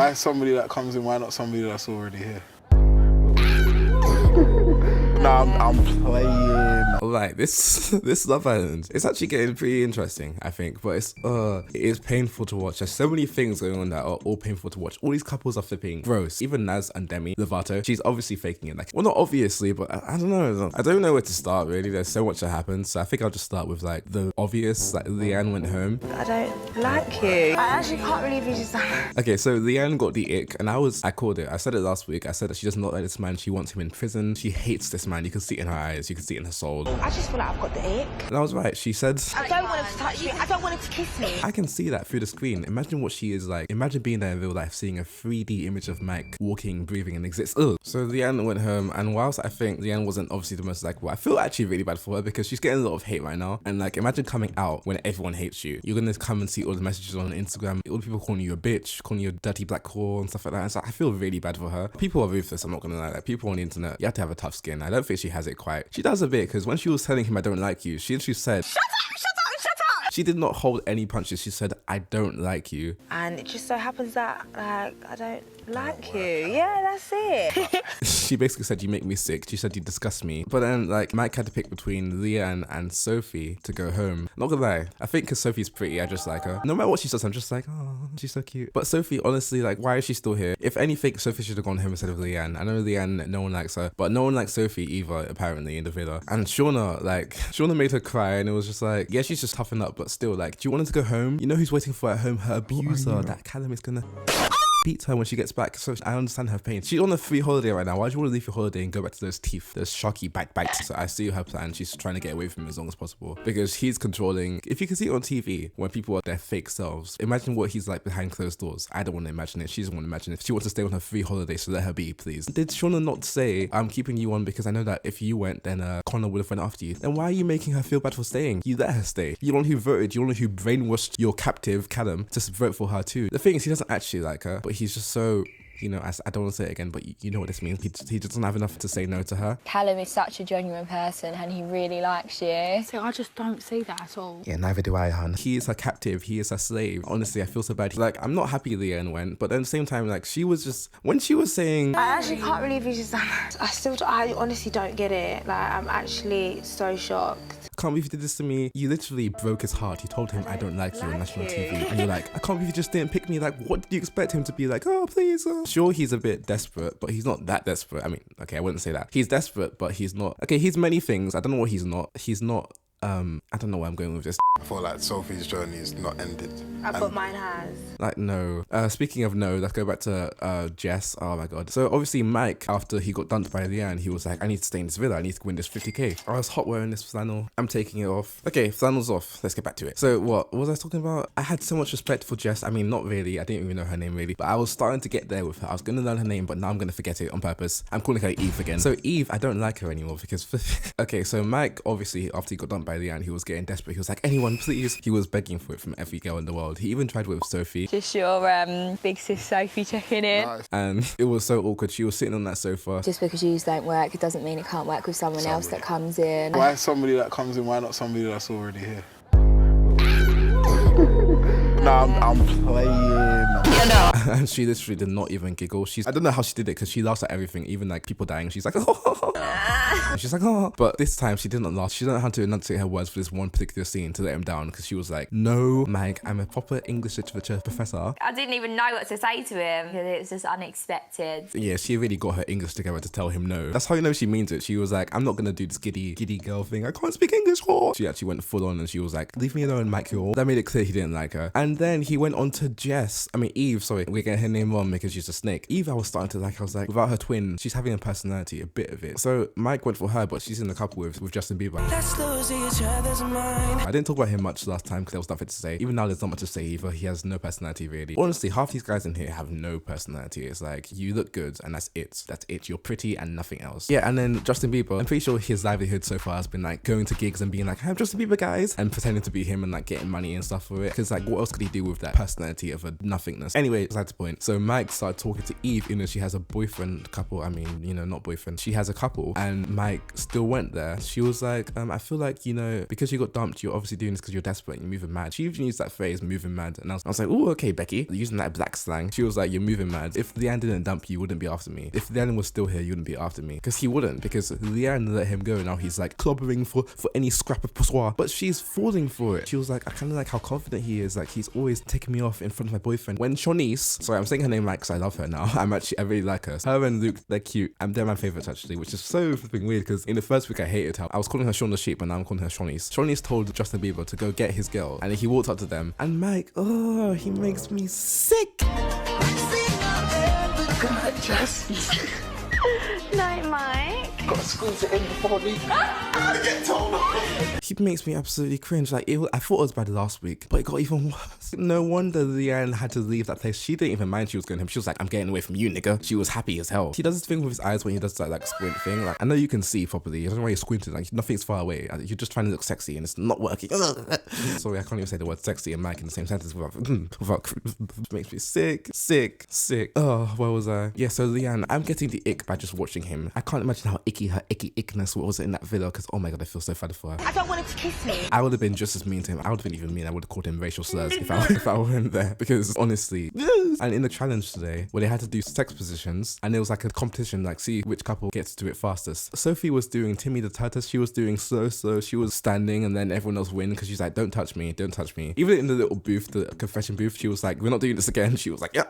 Why somebody that comes in, why not somebody that's already here? Nah, I'm playing. Like this Love Island, it's actually getting pretty interesting, I think, but it is painful to watch. There's so many things going on that are all painful to watch. All these couples are flipping gross. Even Naz and Demi Lovato, she's obviously faking it. Like, well, not obviously, but I don't know. I don't know where to start really. There's so much that happens, so I think I'll just start with like the obvious. Like, Leanne went home. I don't like you. I actually can't believe you just. Okay, so Leanne got the ick, and I called it. I said it last week. I said that she does not like this man. She wants him in prison. She hates this man. You can see it in her eyes. You can see it in her soul. I just feel like I've got the ick. And I was right. She said, I don't want him to touch me. I don't want him to kiss me. I can see that through the screen. Imagine what she is like. Imagine being there in real life, seeing a 3D image of Mike walking, breathing, and exists. Ugh. So Leanne went home, and whilst I think Leanne wasn't obviously the most likable, I feel actually really bad for her because she's getting a lot of hate right now. And like, imagine coming out when everyone hates you. You're gonna come and see all the messages on Instagram, all the people calling you a bitch, calling you a dirty black whore and stuff like that. And so I feel really bad for her. People are ruthless. I'm not gonna lie. Like, people on the internet, you have to have a tough skin. I don't think she has it quite. She does a bit because when she was telling him I don't like you, she literally said, "Shut up, shut up, shut up." She did not hold any punches. She said, "I don't like you." And it just so happens that like I don't like you. Yeah, that's it. She basically said, "You make me sick." She said, "You disgust me." But then like Mike had to pick between Leanne and Sophie to go home. Not gonna lie, I think because Sophie's pretty, I just like her. No matter what she says, I'm just like, oh, she's so cute. But Sophie, honestly, like, why is she still here? If anything, Sophie should have gone home instead of Leanne. I know Leanne, no one likes her, but no one likes Sophie either, apparently, in the villa. And Shauna made her cry, and it was just like, yeah, she's just toughen up, but still, like, do you want her to go home? You know who's waiting for her at home? Her abuser. That Callum is gonna beat her when she gets back, so I understand her pain. She's on a free holiday right now. Why do you want to leave your holiday and go back to those teeth, those sharky bites? So I see her plan. She's trying to get away from him as long as possible because he's controlling. If you can see it on TV when people are their fake selves, imagine what he's like behind closed doors. I don't want to imagine it. She doesn't want to imagine it. She wants to stay on her free holiday, so let her be, please. Did Shauna not say, "I'm keeping you on because I know that if you went, then Connor would have went after you"? Then why are you making her feel bad for staying? You let her stay. You're the one who voted. You're the one who brainwashed your captive Callum to vote for her too. The thing is, he doesn't actually like her, but he's just so, you know, I don't want to say it again, but you know what this means. He doesn't have enough to say no to her. Callum is such a genuine person and he really likes you. So I just don't see that at all. Yeah, neither do I, hun. He is her captive. He is her slave. Honestly, I feel so bad. Like, I'm not happy Leanne went, but at the same time, like, she was just, when she was saying, I actually can't believe you just. I honestly don't get it. Like, I'm actually so shocked. "Can't believe you did this to me." You literally broke his heart. You told him, "I don't like you" on national TV. And you're like, "I can't believe you just didn't pick me." Like, what did you expect him to be like? "Oh, please." Sure, he's a bit desperate, but he's not that desperate. I mean, okay, I wouldn't say that. He's desperate, but he's not. Okay, he's many things. I don't know what he's not. He's not, I don't know where I'm going with this. I feel like Sophie's journey is not ended. But mine has. Like, no. Speaking of no, let's go back to Jess. Oh my god. So obviously Mike, after he got dumped by Leanne, he was like, "I need to stay in this villa. I need to win this 50k. I was hot wearing this flannel. I'm taking it off." Okay, flannel's off. Let's get back to it. So what was I talking about? I had so much respect for Jess. I mean, not really. I didn't even know her name really, but I was starting to get there with her. I was going to learn her name, but now I'm going to forget it on purpose. I'm calling her Eve again. So Eve, I don't like her anymore because okay, so Mike, obviously, after he got dumped by Leanne, he was getting desperate. He was like, "Anyone, please." He was begging for it from every girl in the world. He even tried with Sophie. Just your big sis Sophie checking in. Nice. And it was so awkward. She was sitting on that sofa. Just because you don't work, it doesn't mean it can't work with someone else that comes in. Why somebody that comes in, why not somebody that's already here? Nah, I'm playing. And she literally did not even giggle. I don't know how she did it because she laughs at everything, even like people dying. She's like, "Oh." And she's like, "Oh." But this time she didn't laugh. She didn't know how to enunciate her words for this one particular scene to let him down because she was like, "No, Mike, I'm a proper English literature professor." I didn't even know what to say to him because it was just unexpected. Yeah, she really got her English together to tell him no. That's how you know she means it. She was like, "I'm not gonna do this giddy girl thing. I can't speak English." Oh. She actually went full on and she was like, "Leave me alone, Mike." That made it clear he didn't like her. And then he went on to Eve, sorry, we're getting her name wrong because she's a snake. Eve, I was starting to like. I was like, without her twin, she's having a personality, a bit of it. So Mike went for her, but she's in a couple with Justin Bieber. Let's lose each other's mind. I didn't talk about him much last time because there was nothing to say. Even now, there's not much to say either. He has no personality really. Honestly, half these guys in here have no personality. It's like, you look good and that's it. That's it. You're pretty and nothing else. Yeah, and then Justin Bieber, I'm pretty sure his livelihood so far has been like going to gigs and being like, "I'm Justin Bieber, guys," and pretending to be him and like getting money and stuff for it. Because like, what else could he do with that personality of a nothingness? honest. Anyway, beside the point. So Mike started talking to Eve, even though she has a boyfriend couple. I mean, you know, not boyfriend. She has a couple, and Mike still went there. She was like, I feel like, you know, because you got dumped, you're obviously doing this because you're desperate and you're moving mad. She even used that phrase, moving mad. And I was like, oh, okay, Becky, using that black slang. She was like, you're moving mad. If Leanne didn't dump you, you wouldn't be after me. If Leanne was still here, you wouldn't be after me. Because he wouldn't, because Leanne let him go. Now he's like clobbering for any scrap of poissoir. But she's falling for it. She was like, I kind of like how confident he is. Like, he's always taking me off in front of my boyfriend. When Shawnice, sorry, I'm saying her name like, because I love her now. I really like her. Her and Luke, they're cute. And they're my favorites actually, which is so flipping weird because in the first week I hated her. I was calling her Shaun the Sheep, but now I'm calling her Shawnice. Shawnice told Justin Bieber to go get his girl, and he walked up to them. And Mike, oh, he makes me sick. Good night, Jess. Night, Mike. Gotta squeeze it in before we get told off. He makes me absolutely cringe. Like, I thought it was bad last week, but it got even worse. No wonder Leanne had to leave that place. She didn't even mind she was going home. She was like, I'm getting away from you, nigga. She was happy as hell. He does this thing with his eyes when he does that like squint thing. Like, I know you can see properly. I don't know why you're squinting. Like, nothing's far away. You're just trying to look sexy and it's not working. Sorry, I can't even say the word sexy and Mike in the same sentence without makes me sick. Oh, where was I? Yeah, so Leanne, I'm getting the ick by just watching him. I can't imagine how icky her ickness was in that villa because, oh my God, I feel so bad for her. I don't want him to kiss me. I would have been just as mean to him. I would have been even mean. I would have called him racial slurs if I weren't there. Because honestly, and in the challenge today, where they had to do sex positions, and it was like a competition, like see which couple gets to do it fastest. Sophie was doing Timmy the Turtle. She was doing slow. She was standing, and then everyone else win because she's like, don't touch me. Even in the little booth, the confession booth, she was like, we're not doing this again. She was like, yeah,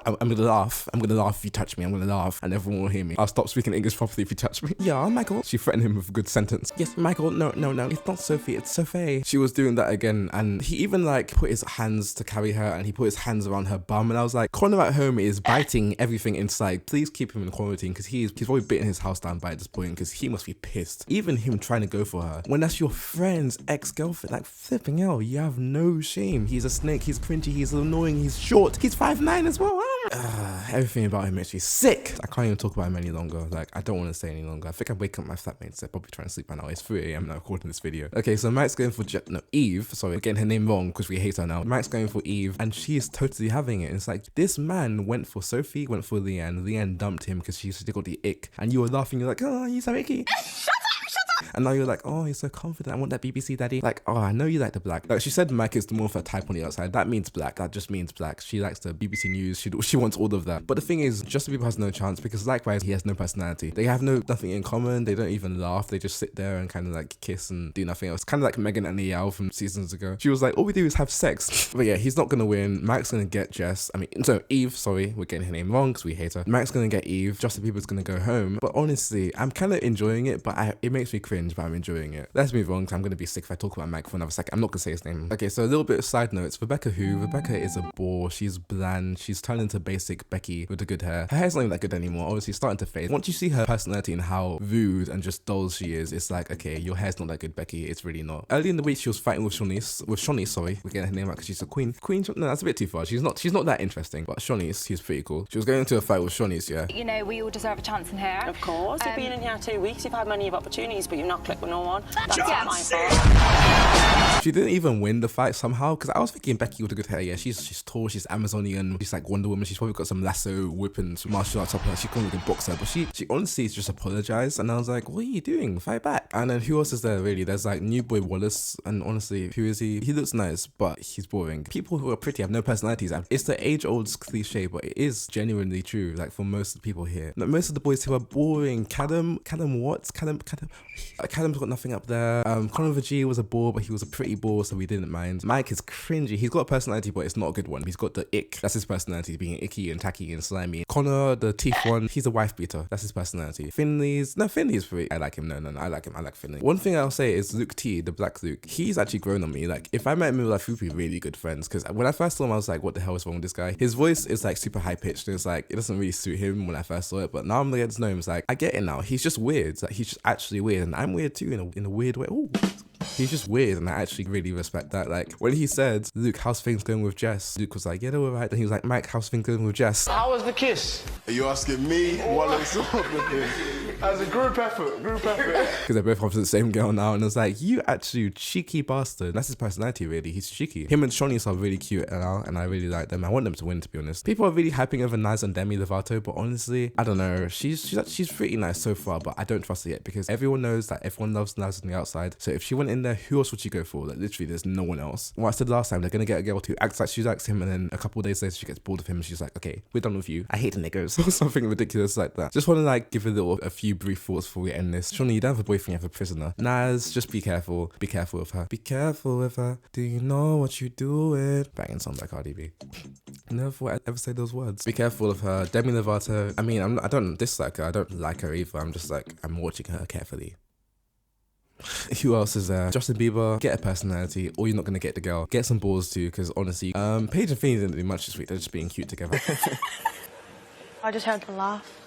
I'm gonna laugh. I'm gonna laugh if you touch me. I'm gonna laugh, and everyone will hear me. I'll stop speaking English properly if you touch me. Yeah, Michael. She threatened him with a good sentence. Yes, Michael. No. It's not Sophie. It's Sophie. She was doing that again, and he even like put his hands to carry her, and he put his hands around her bum, and I was like, Connor at home is biting everything inside. Please keep him in quarantine because he's probably bitten his house down by this point because he must be pissed. Even him trying to go for her when that's your friend's ex-girlfriend, like flipping hell, you have no shame. He's a snake. He's cringy. He's annoying. He's short. He's 5'9" as well. Everything about him makes me sick. I can't even talk about him any longer. Like, I don't want to say any longer. I think I'm waking up my flatmates. They're probably trying to sleep by now. It's 3 a.m. now recording this video. Okay, so Mike's going for Eve. Sorry, we're getting her name wrong because we hate her now. Mike's going for Eve, and she is totally having it. It's like, this man went for Sophie, went for Leanne. Leanne dumped him because she still got the ick. And you were laughing. You're like, oh, he's so icky. And now you're like, oh, you're so confident. I want that BBC daddy. Like, oh, I know you like the black. Like, she said Mike is the more of her type on the outside. That means black. That just means black. She likes the BBC News. She wants all of that. But the thing is, Justin Bieber has no chance because likewise, he has no personality. They have nothing in common. They don't even laugh. They just sit there and kind of like kiss and do nothing else. Kind of like Megan and Niall from seasons ago. She was like, all we do is have sex. But yeah, he's not going to win. Mike's going to get Jess. Eve, sorry. We're getting her name wrong because we hate her. Mike's going to get Eve. Justin Bieber's going to go home. But honestly, I'm kind of enjoying it, but it makes me cringe, but I'm enjoying it. Let's move on because I'm going to be sick if I talk about Mike for another second. I'm not going to say his name. Okay, so a little bit of side notes. Rebecca is a bore. She's bland. She's turned into basic Becky with the good hair. Her hair's not even that good anymore. Obviously, starting to fade. Once you see her personality and how rude and just dull she is, it's like, okay, your hair's not that good, Becky. It's really not. Early in the week, she was fighting with Shawnice, sorry. We're getting her name out because she's a queen. No, that's a bit too far. She's not that interesting. But Shawnice, she's pretty cool. She was going into a fight with Shawnice, yeah. You know, we all deserve a chance in here. Of course. You've been in here 2 weeks. You've had many of opportunities, but you've not clicked with no one. That's Yeah. not my fault. She didn't even win the fight somehow because I was thinking Becky with the good hair. Yeah, she's tall, she's Amazonian, she's like Wonder Woman. She's probably got some lasso whipping martial arts up her. She can't even box her, but she honestly just apologized, and I was like, what are you doing? Fight back. And then who else is there really? There's like New Boy Wallace, and honestly, who is he? He looks nice, but he's boring. People who are pretty have no personalities. It's the age-old cliche, but it is genuinely true. Like for most of the people here, like, most of the boys who are boring. Callum's got nothing up there. Conor G was a bore, but he was a pretty bore, so we didn't mind. Mike is cringy. He's got a personality, but it's not a good one. He's got the ick. That's his personality, being icky and tacky and slimy. Connor, the teeth one, he's a wife beater. That's his personality. Finley's pretty. I like him. No, I like him. I like Finley. One thing I'll say is Luke T, the black Luke. He's actually grown on me. Like if I met him, like we'd be really good friends. Because when I first saw him, I was like, what the hell is wrong with this guy? His voice is like super high pitched, and it's like it doesn't really suit him when I first saw it. But now I'm getting to know him. It's like I get it now. He's just weird. Like he's just actually weird, and I'm weird too in a weird way. Ooh. He's just weird, and I actually really respect that. Like when he said, Luke, how's things going with Jess? Luke was like, yeah, they're all right. Then he was like, Mike, how's things going with Jess? How was the kiss? Are you asking me? Wallace? As a group effort, Because they're both off to the same girl now, and it's like, you actually cheeky bastard. That's his personality, really. He's cheeky. Him and Shawnice are really cute now, and I really like them. I want them to win, to be honest. People are really hyping over Naz and Demi Lovato, but honestly, I don't know. She's pretty nice so far, but I don't trust her yet because everyone knows that everyone loves Naz on the outside. So if she went in there, who else would she go for? Like, literally, there's no one else. What I said last time, they're gonna get a girl who acts like she likes him, and then a couple of days later, she gets bored of him, and she's like, okay, we're done with you. I hate the niggers, or something ridiculous like that. Just want to like give a few brief thoughts before we end this. Shawnee, you don't have a boyfriend, you have a prisoner. Naz, just be careful. Be careful with her. Be careful with her. Do you know what you're doing? Banging song by Cardi B. Never thought I'd ever say those words. Be careful of her. Demi Lovato. I mean, I don't dislike her. I don't like her either. I'm just like, I'm watching her carefully. Who else is there? Justin Bieber, get a personality, or you're not gonna get the girl. Get some balls too, because honestly, Paige and Finny didn't do much this week. They're just being cute together. I just heard the laugh.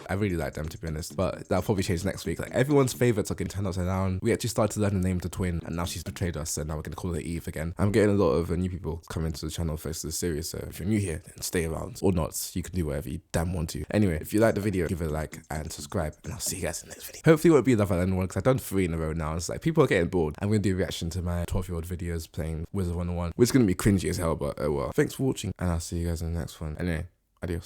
I really like them, to be honest, but that'll probably change next week. Like, everyone's favourites are getting turned upside down. We actually started to learn the name of the twin, and now she's betrayed us, so now we're gonna call her Eve again. I'm getting a lot of new people coming to the channel thanks to the series, so if you're new here, then stay around. Or not, you can do whatever you damn want to. Anyway, if you like the video, give it a like and subscribe, and I'll see you guys in the next video. Hopefully it won't be Love Island one, because I've done 3 in a row now. It's like, people are getting bored. I'm gonna do a reaction to my 12-year-old videos playing Wizard 101, which is gonna be cringy as hell, but oh well. Thanks for watching, and I'll see you guys in the next one. Anyway, adios.